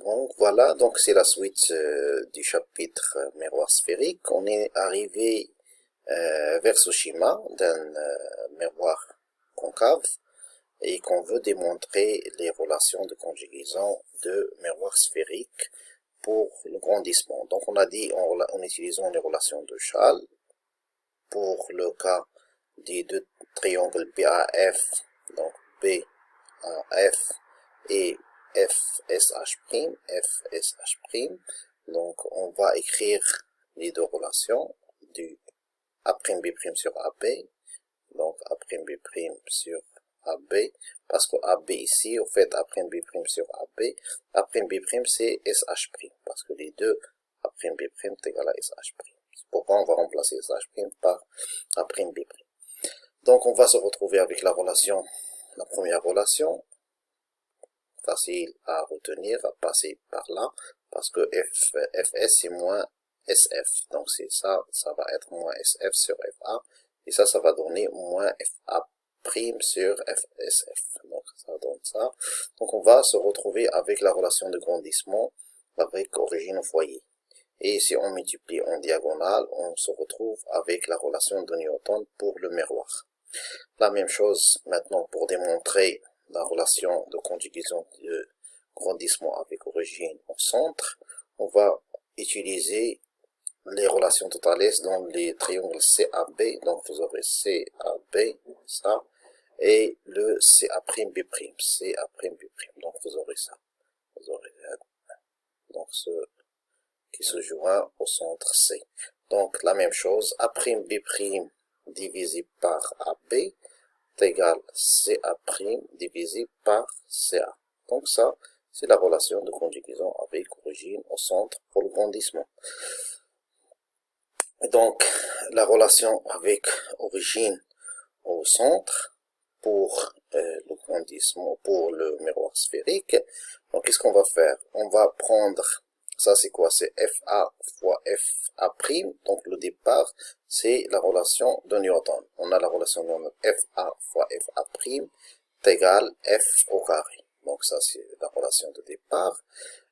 Donc voilà, donc c'est la suite du chapitre miroir sphérique. On est arrivé vers ce schéma d'un miroir concave et qu'on veut démontrer les relations de conjugaison de miroir sphérique pour le grandissement. Donc on a dit en utilisant les relations de Schall pour le cas des deux triangles BAF, donc BAF et FSH', FSH'. Donc on va écrire les deux relations du A'B' sur AB, donc A'B' sur AB, parce que AB ici, au fait, A'B' sur AB, A'B' c'est SH', parce que les deux A'B' est égal à SH'. Pourquoi on va remplacer SH' par A'B'? Donc on va se retrouver avec la relation, la première relation, facile à retenir, à passer par là, parce que Fs c'est moins SF, donc c'est ça, ça va être moins SF sur Fa, et ça va donner moins Fa' sur FSF, donc ça donne ça. Donc on va se retrouver avec la relation de grandissement avec origine au foyer. Et si on multiplie en diagonale, on se retrouve avec la relation de Newton pour le miroir. La même chose maintenant pour démontrer la relation de conjugaison de grandissement avec origine au centre. On va utiliser les relations totales dans les triangles CAB, donc vous aurez CAB, ça, et le CA'B', donc vous aurez ça. Vous aurez donc ce qui se joint au centre C. Donc la même chose, A'B' divisé par AB est égal CA' divisé par CA. Donc ça, c'est la relation de conjugaison avec origine au centre pour le grandissement. Donc, la relation avec origine au centre pour le grandissement, pour le miroir sphérique. Donc, qu'est-ce qu'on va faire? On va prendre, ça c'est quoi? C'est FA fois FA'. Donc, le départ, c'est la relation de Newton. On a la relation de Newton, FA fois FA' est égal F au carré. Donc, ça c'est la relation de départ.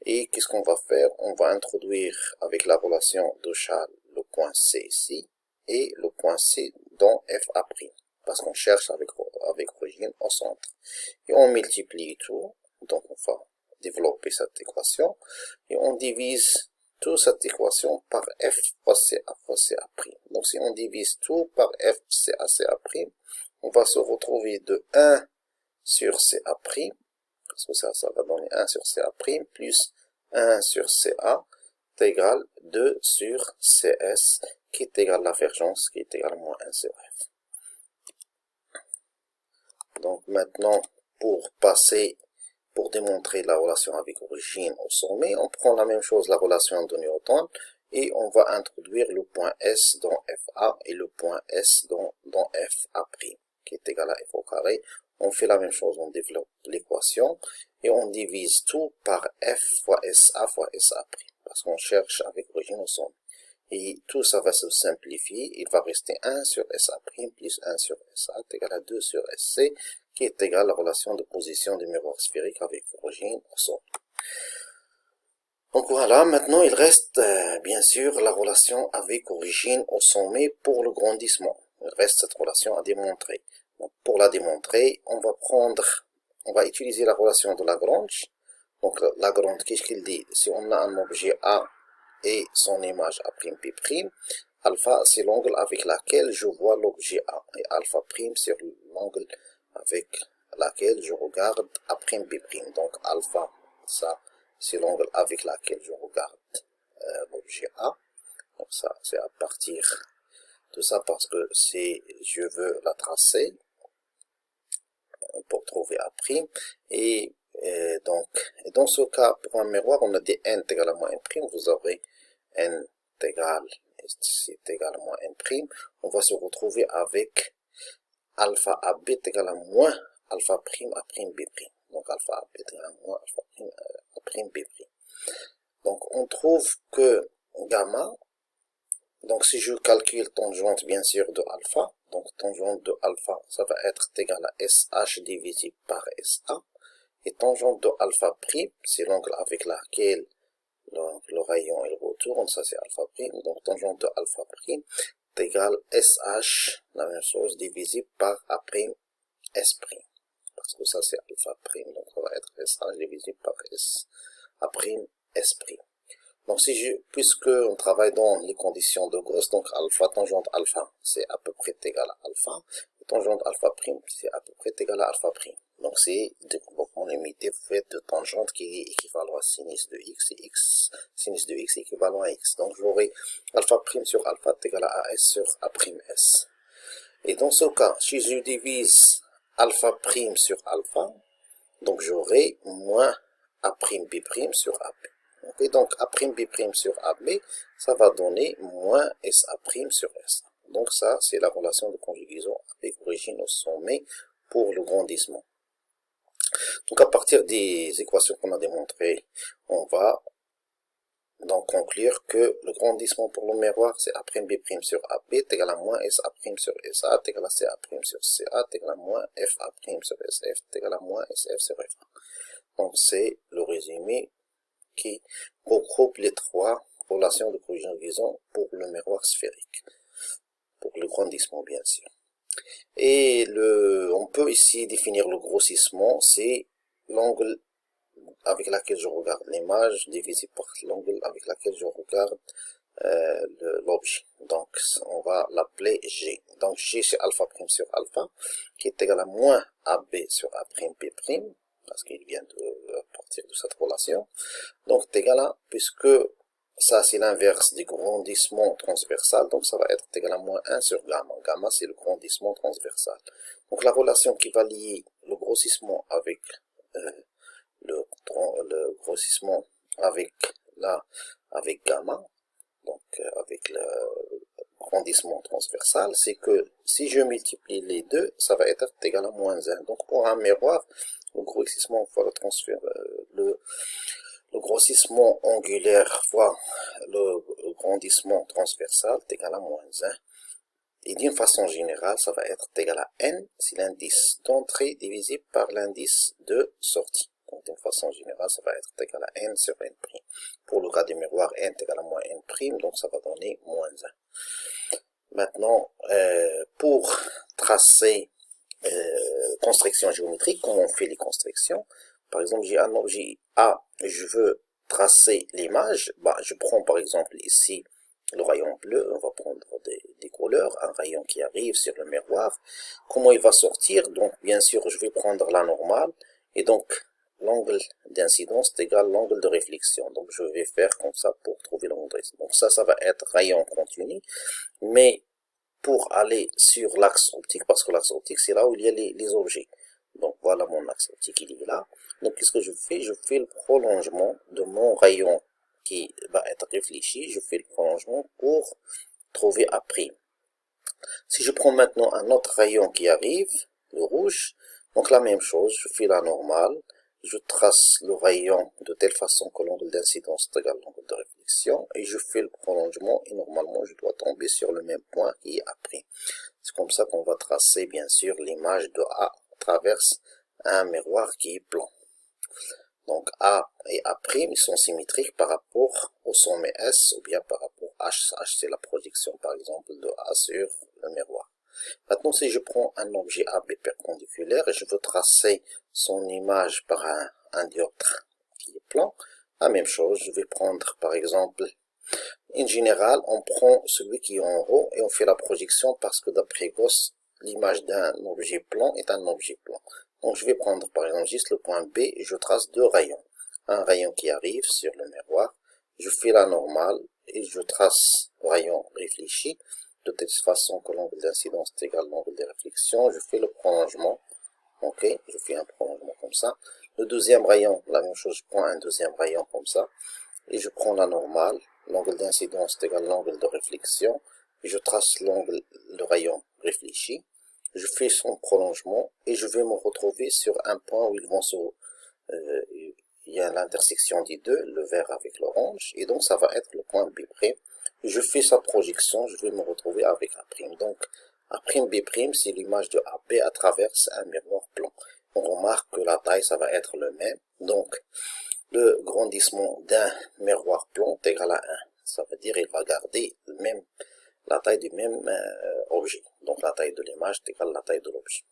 Et qu'est-ce qu'on va faire? On va introduire avec la relation de Schall le point C ici et le point C dans FA', parce qu'on cherche avec origine au centre. Et on multiplie tout, donc on va développer cette équation, et on divise toute cette équation par F fois CA fois CA'. Donc si on divise tout par F CA CA', on va se retrouver de 1 sur CA', parce que ça va donner 1 sur CA', plus 1 sur CA, est égal 2 sur CS, qui est égal à la divergence, qui est égal à moins 1 sur F. Donc maintenant, pour démontrer la relation avec origine au sommet, on prend la même chose, la relation de Newton, et on va introduire le point S dans FA et le point S dans FA', qui est égal à F au carré. On fait la même chose, on développe l'équation, et on divise tout par F fois SA fois SA', parce qu'on cherche avec origine au sommet. Et tout ça va se simplifier, il va rester 1 sur SA' plus 1 sur SA est égal à 2 sur SC, qui est égal à la relation de position du miroir sphérique avec origine au sommet. Donc voilà, maintenant il reste bien sûr la relation avec origine au sommet pour le grandissement. Il reste cette relation à démontrer. Donc pour la démontrer, on va utiliser la relation de Lagrange. Donc Lagrange, qu'est-ce qu'il dit? Si on a un objet A et son image A'B', alpha c'est l'angle avec lequel je vois l'objet A, et alpha' c'est l'angle avec lequel je regarde A'B'. Donc alpha, ça c'est l'angle avec lequel je regarde l'objet A. Donc ça c'est à partir de ça, parce que je veux la tracer pour trouver A', et donc dans ce cas, pour un miroir, on a des n égale à moins n', vous aurez n égale, c'est égal à moins n', on va se retrouver avec alpha AB égale à moins alpha' A'B'. Donc alpha AB égale à moins alpha' A'B'. Donc on trouve que gamma, donc si je calcule tangente bien sûr de alpha, donc tangente de alpha, ça va être égal à SH divisé par SA. Et tangente de alpha prime, c'est l'angle avec lequel le rayon il retourne, ça c'est alpha prime, donc tangente de alpha prime est égal SH, la même chose, divisé par A prime S prime. Parce que ça c'est alpha prime, donc ça va être SH divisé par S, A prime S prime. Donc puisque on travaille dans les conditions de Gauss, donc alpha, tangente alpha, c'est à peu près égal à alpha, et tangente alpha prime, c'est à peu près égal à alpha prime. Donc c'est développement limité fait de tangente qui est équivalent à sinus de x, et sinus de x est équivalent à x. Donc j'aurai alpha prime sur alpha est égal à s sur a prime s. Et dans ce cas, si je divise alpha prime sur alpha, donc j'aurai moins a prime b prime sur ab. Okay, donc a prime b prime sur ab, ça va donner moins sa prime sur s. Donc ça, c'est la relation de conjugaison avec origine au sommet pour le grandissement. Donc à partir des équations qu'on a démontrées, on va donc conclure que le grandissement pour le miroir, c'est a prime b prime sur ab est égal à moins sa prime sur sa est égal à ca prime sur ca est égal à moins fa prime sur sf est égal à moins sf sur fa. Donc c'est le résumé qui regroupe les trois relations de conjugaison pour le miroir sphérique, pour le grandissement bien sûr. Et on peut ici définir le grossissement, c'est l'angle avec lequel je regarde l'image divisé par l'angle avec lequel je regarde l'objet. Donc on va l'appeler G. Donc G c'est alpha prime sur alpha, qui est égal à moins AB sur A prime B prime, parce qu'il vient de partir de cette relation. Donc c'est égal à, puisque ça c'est l'inverse du grandissement transversal, donc ça va être égal à moins 1 sur gamma. Gamma c'est le grandissement transversal. Donc la relation qui va lier le grossissement avec le grossissement avec gamma, donc avec le grandissement transversal, c'est que si je multiplie les deux, ça va être égal à moins 1. Donc pour un miroir, le grossissement fois le transfert, le grossissement angulaire fois le grandissement transversal est égal à moins 1. Et d'une façon générale, ça va être égal à n si l'indice d'entrée divisé par l'indice de sortie. Donc d'une façon générale, ça va être égal à n sur n'. Pour le cas du miroir, n est égal à moins n', donc ça va donner moins 1. Maintenant, pour tracer construction géométrique, comment on fait les constructions? Par exemple, j'ai un objet A, je veux tracer l'image, je prends par exemple ici le rayon bleu, on va prendre des couleurs, un rayon qui arrive sur le miroir. Comment il va sortir? Donc bien sûr, je vais prendre la normale, et donc l'angle d'incidence est égal à l'angle de réflexion. Donc je vais faire comme ça pour trouver l'angle de réflexion. Donc ça va être rayon continu, mais pour aller sur l'axe optique, parce que l'axe optique c'est là où il y a les objets. Donc voilà mon axe optique, il est là. Donc qu'est-ce que je fais? Je fais le prolongement de mon rayon qui va être réfléchi, je fais le prolongement pour trouver A'. Si je prends maintenant un autre rayon qui arrive, le rouge, donc la même chose, je fais la normale, je trace le rayon de telle façon que l'angle d'incidence est égal à l'angle de réflexion, et je fais le prolongement, et normalement je dois tomber sur le même point qui est A'. C'est comme ça qu'on va tracer bien sûr l'image de A traverse un miroir qui est plan. Donc A et A', ils sont symétriques par rapport au sommet S ou bien par rapport à H. H c'est la projection par exemple de A sur le miroir. Maintenant si je prends un objet AB perpendiculaire et je veux tracer son image par un dioptre qui est plan, la même chose, je vais prendre par exemple, en général on prend celui qui est en haut et on fait la projection parce que d'après Gauss, l'image d'un objet plan est un objet plan. Donc je vais prendre par exemple juste le point B et je trace deux rayons. Un rayon qui arrive sur le miroir, je fais la normale et je trace le rayon réfléchi de telle façon que l'angle d'incidence est égal à l'angle de réflexion. Je fais le prolongement, ok, je fais un prolongement comme ça. Le deuxième rayon, la même chose, je prends un deuxième rayon comme ça et je prends la normale. L'angle d'incidence est égal à l'angle de réflexion et je trace le rayon réfléchi. Je fais son prolongement et je vais me retrouver sur un point où ils vont il y a l'intersection des deux, le vert avec l'orange, et donc ça va être le point B'. Je fais sa projection, je vais me retrouver avec A'. Donc A', B', c'est l'image de AB à travers un miroir plan. on remarque que la taille, ça va être le même. Donc, le grandissement d'un miroir plomb est égal à 1. Ça veut dire qu'il va garder la taille du même objet. Donc, la taille de l'image est égale à la taille de l'objet.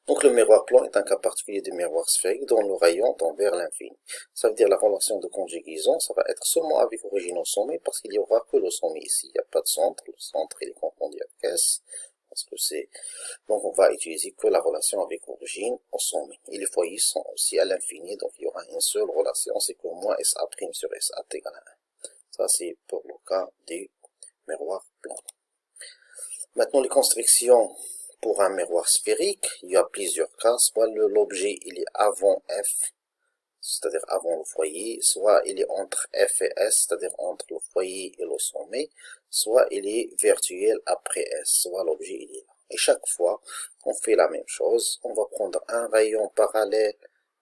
Donc le miroir plomb est un cas particulier du miroir sphérique dont le rayon tend vers l'infini. Ça veut dire la relation de conjugaison, ça va être seulement avec origine au sommet parce qu'il n'y aura que le sommet ici. Il n'y a pas de centre. Le centre il est confondu avec S. Parce que c'est... Donc on va utiliser que la relation avec origine au sommet. Et les foyers sont aussi à l'infini, donc il y aura une seule relation, c'est que moins SA' sur SA est égal à 1. Ça c'est pour le cas du miroir plomb. Maintenant les constructions pour un miroir sphérique, il y a plusieurs cas, soit l'objet il est avant F, c'est-à-dire avant le foyer, soit il est entre F et S, c'est-à-dire entre le foyer et le sommet, soit il est virtuel après S, soit l'objet il est là. Et chaque fois, on fait la même chose, on va prendre un rayon parallèle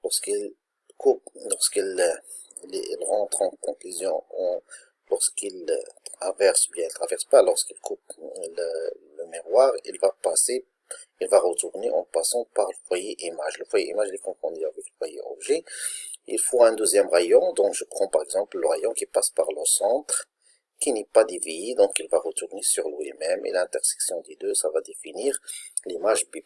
lorsqu'il coupe, lorsqu'il rentre en conclusion, lorsqu'il traverse, bien il traverse pas, lorsqu'il coupe le miroir, il va retourner en passant par le foyer image. Le foyer image est confondu avec le foyer objet. Il faut un deuxième rayon, donc je prends par exemple le rayon qui passe par le centre, qui n'est pas dévié, donc il va retourner sur lui-même, et l'intersection des deux, ça va définir l'image B'.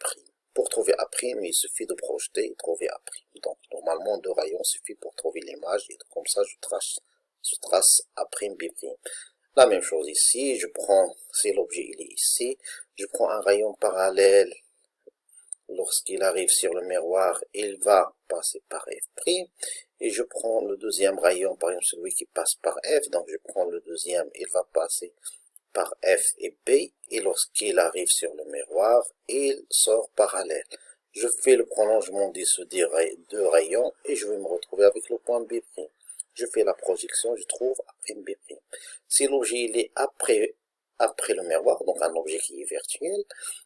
Pour trouver A', il suffit de projeter et trouver A'. Donc normalement, deux rayons suffit pour trouver l'image, et comme ça je trace A'B'. La même chose ici, je prends, si l'objet il est ici, je prends un rayon parallèle, lorsqu'il arrive sur le miroir, il va passer par F', et je prends le deuxième rayon, par exemple celui qui passe par F, donc je prends le deuxième, il va passer par F et B, et lorsqu'il arrive sur le miroir, il sort parallèle. Je fais le prolongement de ces deux rayons, et je vais me retrouver avec le point B'. Je fais la projection, je trouve A'B'. Si l'objet il est après le miroir, donc un objet qui est virtuel,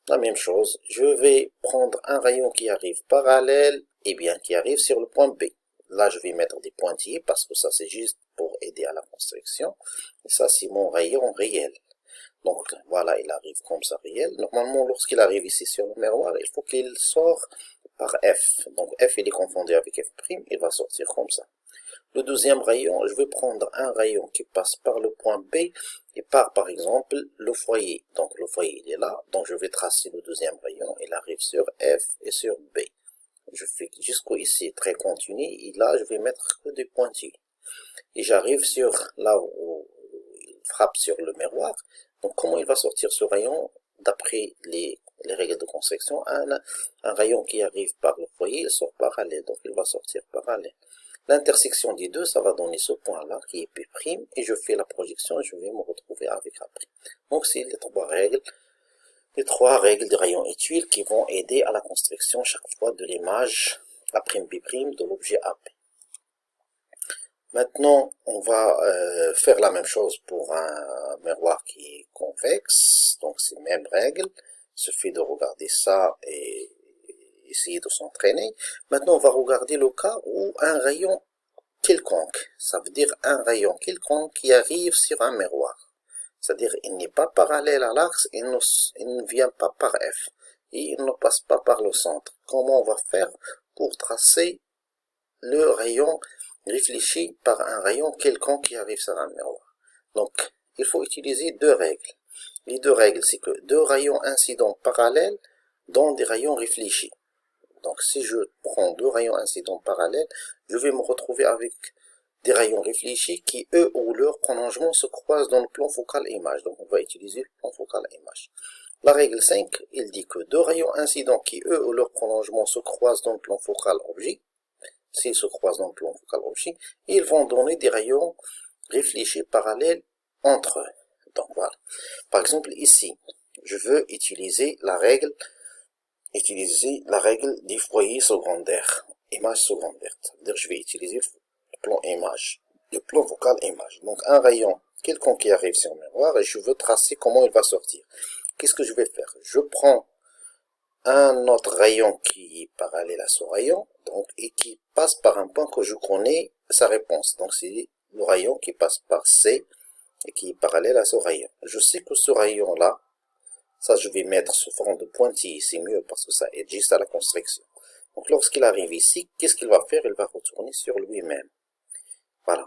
la même chose, je vais prendre un rayon qui arrive parallèle, et bien qui arrive sur le point B. Là, je vais mettre des pointillés, parce que ça c'est juste pour aider à la construction, et ça c'est mon rayon réel. Donc voilà, il arrive comme ça réel. Normalement, lorsqu'il arrive ici sur le miroir, il faut qu'il sorte par F. Donc F il est confondu avec F', il va sortir comme ça. Le deuxième rayon, je vais prendre un rayon qui passe par le point B et par exemple le foyer. Donc le foyer il est là, donc je vais tracer le deuxième rayon, il arrive sur F et sur B. Je fais jusqu'au ici très continu et là je vais mettre que des pointillés. Et j'arrive sur là où il frappe sur le miroir. Donc comment il va sortir ce rayon? D'après les règles de construction, un rayon qui arrive par le foyer, il sort parallèle, donc il va sortir parallèle. L'intersection des deux, ça va donner ce point-là qui est P', et je fais la projection et je vais me retrouver avec A'. Donc c'est les trois règles des rayons et tuiles qui vont aider à la construction chaque fois de l'image A'B' de l'objet AP. Maintenant, on va faire la même chose pour un miroir qui est convexe, donc c'est les mêmes règles, il suffit de regarder ça et essayer de s'entraîner. Maintenant, on va regarder le cas où un rayon quelconque, ça veut dire un rayon quelconque qui arrive sur un miroir. C'est-à-dire, il n'est pas parallèle à l'axe, il ne vient pas par F, et il ne passe pas par le centre. Comment on va faire pour tracer le rayon réfléchi par un rayon quelconque qui arrive sur un miroir? Donc, il faut utiliser deux règles. Les deux règles, c'est que deux rayons incidents parallèles donnent des rayons réfléchis. Donc si je prends deux rayons incidents parallèles, je vais me retrouver avec des rayons réfléchis qui, eux, ou leur prolongement se croisent dans le plan focal image. Donc on va utiliser le plan focal image. La règle 5, il dit que deux rayons incidents qui, eux, ou leur prolongement se croisent dans le plan focal objet, s'ils se croisent dans le plan focal objet, ils vont donner des rayons réfléchis parallèles entre eux. Donc voilà. Par exemple, ici, je veux utiliser la règle des foyers secondaires, image secondaire. C'est-à-dire je vais utiliser le plan image, le plan focal image. Donc un rayon quelconque qui arrive sur le miroir et je veux tracer comment il va sortir. Qu'est-ce que je vais faire? Je prends un autre rayon qui est parallèle à ce rayon, donc, et qui passe par un point que je connais sa réponse. Donc c'est le rayon qui passe par C et qui est parallèle à ce rayon. Je sais que ce rayon-là, ça je vais mettre sous forme de pointillés, c'est mieux parce que ça aide juste à la construction. Donc lorsqu'il arrive ici, qu'est-ce qu'il va faire? Il va retourner sur lui-même. Voilà.